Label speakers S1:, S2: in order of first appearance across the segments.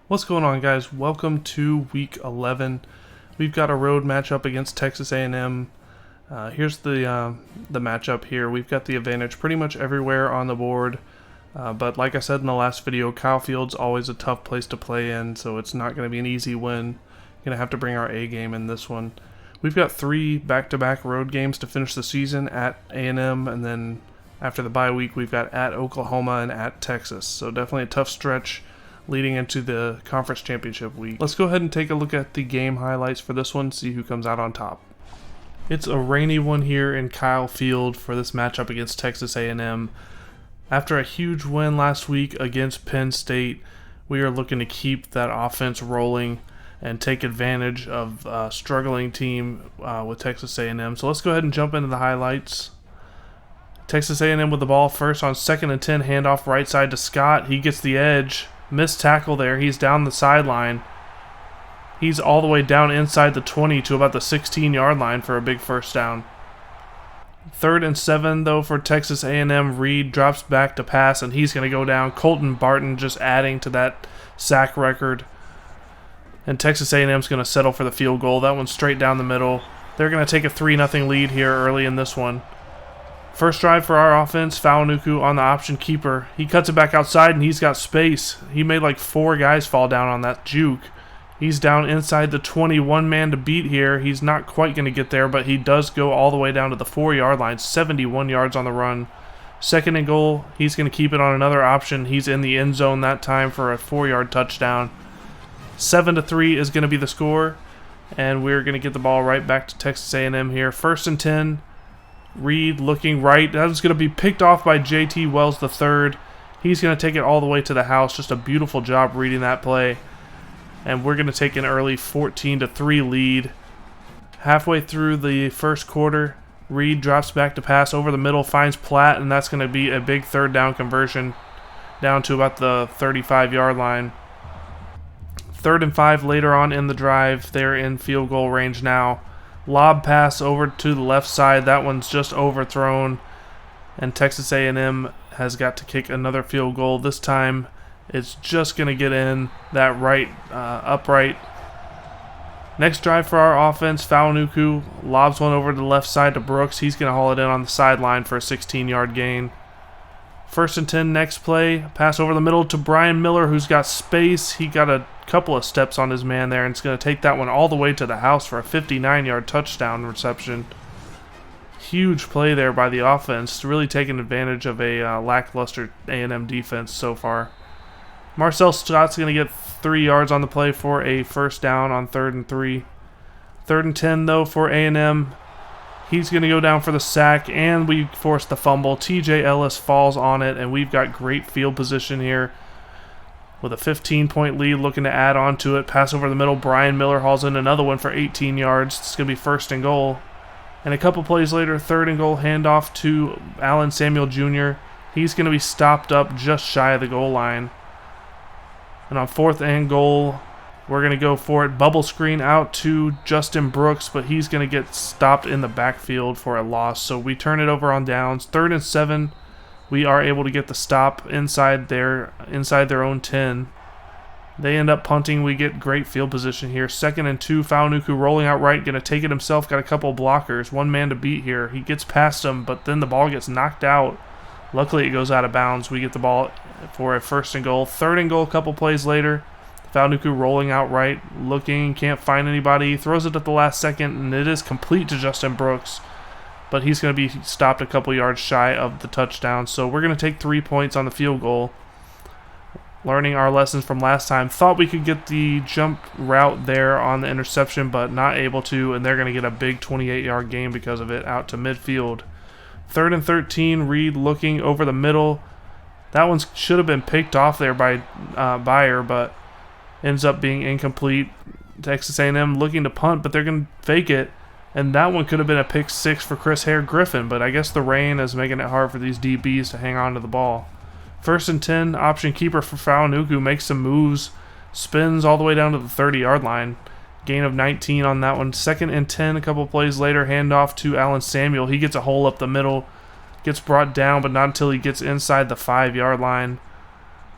S1: What's going on, guys? Welcome to week 11. We've got a road matchup against Texas A&M. Here's the matchup here. We've got the advantage pretty much everywhere on the board. But like I said in the last video, Kyle Field's always a tough place to play in, so it's not going to be an easy win. Going to have to bring our A game in this one. We've got 3 back-to-back road games to finish the season at A&M, and then after the bye week, we've got at Oklahoma and at Texas. So definitely a tough stretch leading into the conference championship week. Let's go ahead and take a look at the game highlights for this one, see who comes out on top. It's a rainy one here in Kyle Field for this matchup against Texas A&M. After a huge win last week against Penn State, we are looking to keep that offense rolling and take advantage of a struggling team with Texas A&M. So let's go ahead and jump into the highlights. Texas A&M with the ball first on 2nd and 10, handoff right side to Scott. He gets the edge. Missed tackle there. He's down the sideline. He's all the way down inside the 20 to about the 16-yard line for a big first down. 3rd and 7, though, for Texas A&M. Reed drops back to pass, and he's going to go down. Colton Barton just adding to that sack record. And Texas A&M's going to settle for the field goal. That one's straight down the middle. They're going to take a 3-0 lead here early in this one. First drive for our offense, Faunuku on the option keeper. He cuts it back outside, and he's got space. He made like 4 guys fall down on that juke. He's down inside the 20, one man to beat here. He's not quite going to get there, but he does go all the way down to the 4-yard line, 71 yards on the run. 2nd and goal, he's going to keep it on another option. He's in the end zone that time for a 4-yard touchdown. 7-3 is going to be the score, and we're going to get the ball right back to Texas A&M here. 1st and 10. Reed looking right. That was going to be picked off by J.T. Wells III. He's going to take it all the way to the house. Just a beautiful job reading that play. And we're going to take an early 14-3 lead. Halfway through the first quarter, Reed drops back to pass over the middle, finds Platt, and that's going to be a big 3rd down conversion down to about the 35-yard line. 3rd and 5 later on in the drive. They're in field goal range now. Lob pass over to the left side. That one's just overthrown. And Texas A&M has got to kick another field goal. This time it's just going to get in that right upright. Next drive for our offense, Faunuku lobs one over to the left side to Brooks. He's going to haul it in on the sideline for a 16-yard gain. 1st and 10 next play. Pass over the middle to Brian Miller, who's got space. He got a couple of steps on his man there, and it's going to take that one all the way to the house for a 59-yard touchdown reception. Huge play there by the offense, really taking advantage of a lackluster A&M defense so far. Marcel Scott's going to get 3 yards on the play for a first down on 3rd and 3. 3rd and 10, though, for A&M. He's going to go down for the sack, and we force the fumble. TJ Ellis falls on it, and we've got great field position here with a 15-point lead looking to add on to it. Pass over the middle. Brian Miller hauls in another one for 18 yards. It's going to be 1st and goal. And a couple plays later, 3rd and goal, handoff to Allen Samuel Jr. He's going to be stopped up just shy of the goal line. And on 4th and goal, we're going to go for it. Bubble screen out to Justin Brooks, but he's going to get stopped in the backfield for a loss. So we turn it over on downs. 3rd and 7. We are able to get the stop inside their own 10. They end up punting. We get great field position here. 2nd and 2. Faunuku rolling out right, going to take it himself. Got a couple blockers. One man to beat here. He gets past him, but then the ball gets knocked out. Luckily, it goes out of bounds. We get the ball for a 1st and goal. 3rd and goal a couple plays later. Faunuku rolling out right, looking, can't find anybody. Throws it at the last second, and it is complete to Justin Brooks. But he's going to be stopped a couple yards shy of the touchdown. So we're going to take 3 points on the field goal. Learning our lessons from last time. Thought we could get the jump route there on the interception, but not able to. And they're going to get a big 28-yard gain because of it out to midfield. 3rd and 13, Reed looking over the middle. That one should have been picked off there by Bayer, but ends up being incomplete. Texas A&M looking to punt, but they're going to fake it. And that one could have been a pick 6 for Chris Hare Griffin, but I guess the rain is making it hard for these DBs to hang on to the ball. 1st and 10, option keeper for Faunuku makes some moves, spins all the way down to the 30-yard line. Gain of 19 on that one. 2nd and 10, a couple plays later, handoff to Allen Samuel. He gets a hole up the middle, gets brought down, but not until he gets inside the 5-yard line.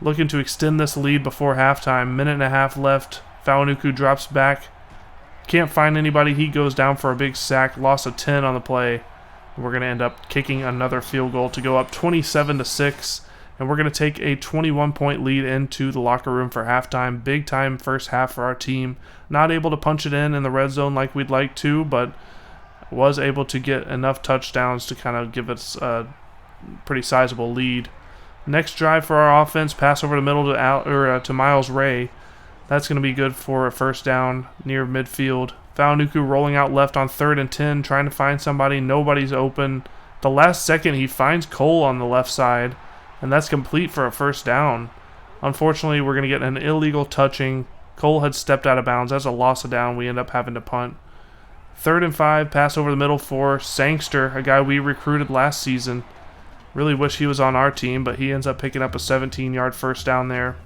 S1: looking to extend this lead before halftime. Minute and a half left. Faunuku drops back. Can't find anybody. He goes down for a big sack. Loss of 10 on the play. We're going to end up kicking another field goal to go up 27-6. And we're going to take a 21-point lead into the locker room for halftime. Big time first half for our team. Not able to punch it in the red zone like we'd like to, but was able to get enough touchdowns to kind of give us a pretty sizable lead. Next drive for our offense, pass over the middle to Miles Ray. That's going to be good for a first down near midfield. Faunuku rolling out left on 3rd and 10, trying to find somebody. Nobody's open. The last second, he finds Cole on the left side, and that's complete for a first down. Unfortunately, we're going to get an illegal touching. Cole had stepped out of bounds. That's a loss of down. We end up having to punt. 3rd and 5, pass over the middle for Sangster, a guy we recruited last season. Really wish he was on our team, but he ends up picking up a 17-yard first down there.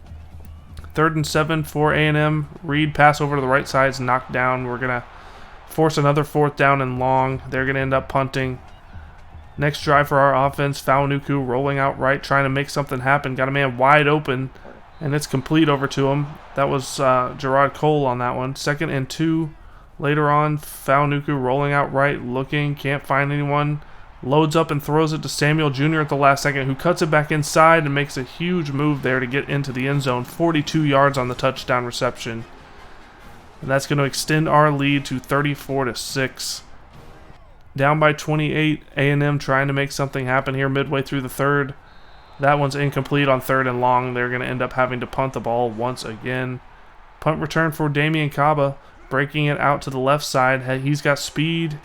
S1: 3rd and 7 for A&M. Reed pass over to the right side is knocked down. We're going to force another 4th down and long. They're going to end up punting. Next drive for our offense, Faunuku rolling out right, trying to make something happen. Got a man wide open, and it's complete over to him. That was Gerard Cole on that one. 2nd and 2. Later on, Faunuku rolling out right, looking, can't find anyone. Loads up and throws it to Samuel Jr. at the last second, who cuts it back inside and makes a huge move there to get into the end zone. 42 yards on the touchdown reception. And that's going to extend our lead to 34-6. Down by 28, A&M trying to make something happen here midway through the third. That one's incomplete on 3rd and long. They're going to end up having to punt the ball once again. Punt return for Damian Kaba, breaking it out to the left side. He's got speed.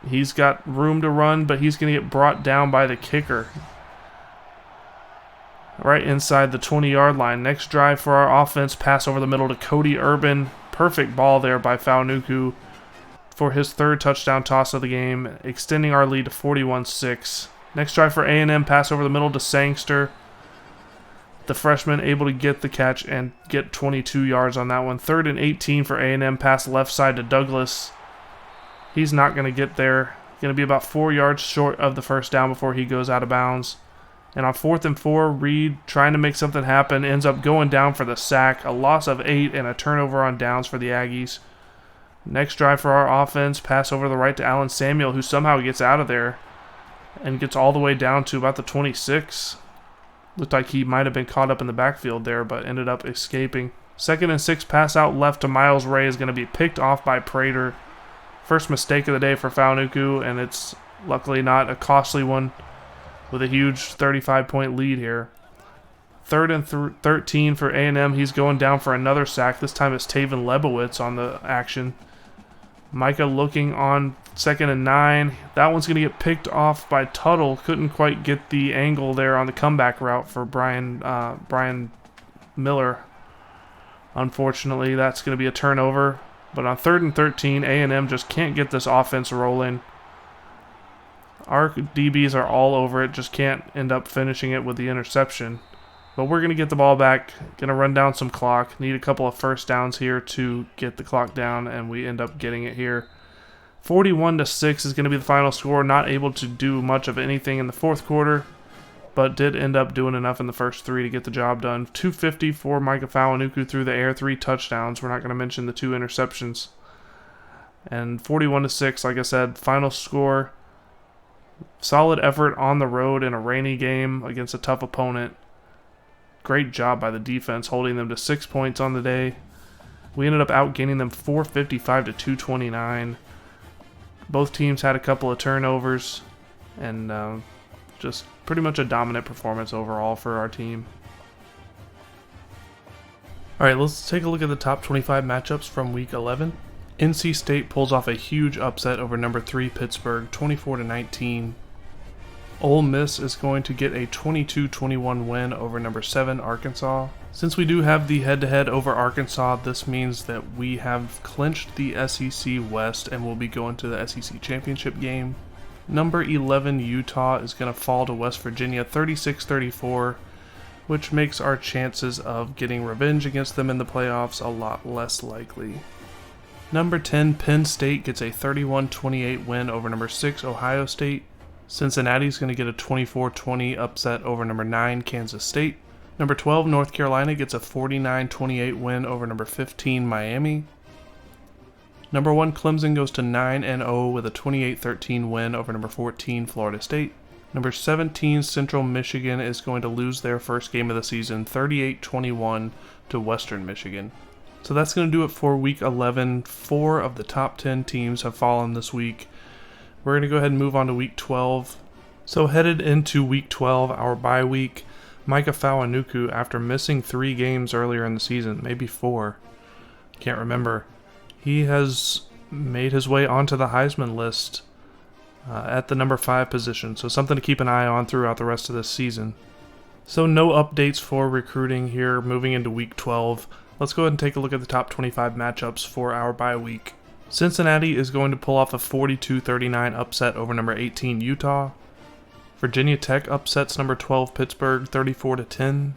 S1: He's got room to run, but he's going to get brought down by the kicker. Right inside the 20-yard line. Next drive for our offense, pass over the middle to Cody Urban. Perfect ball there by Faunuku for his 3rd touchdown toss of the game, extending our lead to 41-6. Next drive for A&M, pass over the middle to Sangster. The freshman able to get the catch and get 22 yards on that one. 3rd and 18 for A&M, pass left side to Douglas. He's not going to get there. Going to be about 4 yards short of the first down before he goes out of bounds. And on 4th and 4, Reed trying to make something happen, ends up going down for the sack. A loss of 8 and a turnover on downs for the Aggies. Next drive for our offense, pass over the right to Alan Samuel, who somehow gets out of there and gets all the way down to about the 26. Looked like he might have been caught up in the backfield there, but ended up escaping. 2nd and 6, pass out left to Miles Ray is going to be picked off by Prater. First mistake of the day for Faunuku, and it's luckily not a costly one with a huge 35-point lead here. 3rd and 13 for A&M. He's going down for another sack. This time it's Taven Lebowitz on the action. Micah looking on 2nd and 9. That one's going to get picked off by Tuttle. Couldn't quite get the angle there on the comeback route for Brian Miller. Unfortunately, that's going to be a turnover. But on 3rd and 13, A&M just can't get this offense rolling. Our DBs are all over it, just can't end up finishing it with the interception. But we're going to get the ball back, going to run down some clock, need a couple of first downs here to get the clock down, and we end up getting it here. 41-6 is going to be the final score. Not able to do much of anything in the 4th quarter, but did end up doing enough in the first 3 to get the job done. 250 for Micah Faunuku through the air, 3 touchdowns. We're not going to mention the 2 interceptions. And 41-6, like I said, final score. Solid effort on the road in a rainy game against a tough opponent. Great job by the defense, holding them to 6 points on the day. We ended up outgaining them 455 to 229. Both teams had a couple of turnovers, and just pretty much a dominant performance overall for our team. Alright, let's take a look at the top 25 matchups from Week 11. NC State pulls off a huge upset over number 3 Pittsburgh, 24-19. Ole Miss is going to get a 22-21 win over number 7 Arkansas. Since we do have the head-to-head over Arkansas, this means that we have clinched the SEC West and will be going to the SEC Championship game. Number 11 Utah is going to fall to West Virginia 36-34, which makes our chances of getting revenge against them in the playoffs a lot less likely. Number 10 Penn State gets a 31-28 win over number 6 Ohio State. Cincinnati is going to get a 24-20 upset over number 9 Kansas State. Number 12, North Carolina gets a 49-28 win over number 15, Miami. Number 1, Clemson goes to 9-0 with a 28-13 win over number 14, Florida State. Number 17, Central Michigan is going to lose their first game of the season, 38-21 to Western Michigan. So that's going to do it for Week 11. 4 of the top 10 teams have fallen this week. We're going to go ahead and move on to Week 12. So headed into Week 12, our bye week, Micah Fawanuku, after missing 3 games earlier in the season, maybe 4, can't remember, he has made his way onto the Heisman list at the number 5 position, so something to keep an eye on throughout the rest of this season. So no updates for recruiting here moving into Week 12. Let's go ahead and take a look at the top 25 matchups for our bye week. Cincinnati is going to pull off a 42-39 upset over number 18 Utah. Virginia Tech upsets number 12 Pittsburgh 34-10.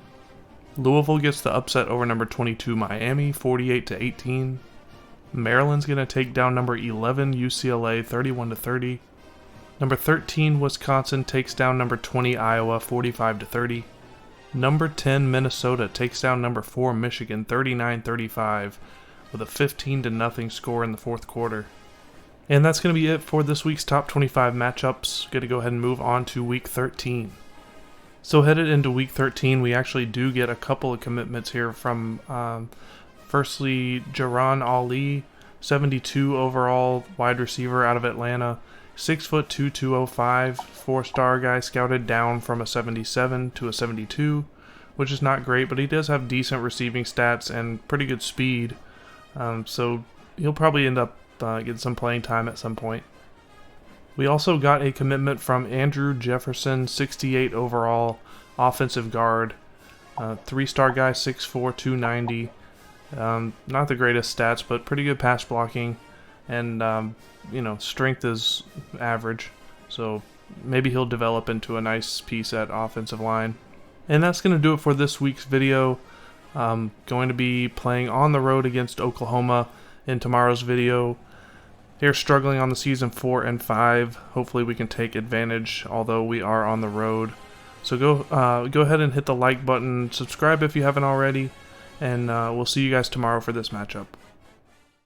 S1: Louisville gets the upset over number 22 Miami 48-18. Maryland's going to take down number 11 UCLA 31-30. Number 13 Wisconsin takes down number 20 Iowa 45-30. Number 10 Minnesota takes down number 4 Michigan 39-35 with a 15-0 score in the fourth quarter. And that's going to be it for this week's top 25 matchups. Going to go ahead and move on to Week 13. So headed into Week 13, we actually do get a couple of commitments here from, firstly, Jaron Ali, 72 overall wide receiver out of Atlanta, 6'2", 205, 4-star guy scouted down from a 77 to a 72, which is not great, but he does have decent receiving stats and pretty good speed. So he'll probably end up getting some playing time at some point. We also got a commitment from Andrew Jefferson, 68 overall, offensive guard, 3-star guy, 6'4", 290. Not the greatest stats, but pretty good pass blocking, and strength is average, so maybe he'll develop into a nice piece at offensive line. And that's going to do it for this week's video. Going to be playing on the road against Oklahoma in tomorrow's video. They're struggling on the season 4 and 5. Hopefully we can take advantage, although we are on the road. So go ahead and hit the like button, subscribe if you haven't already, and we'll see you guys tomorrow for this matchup.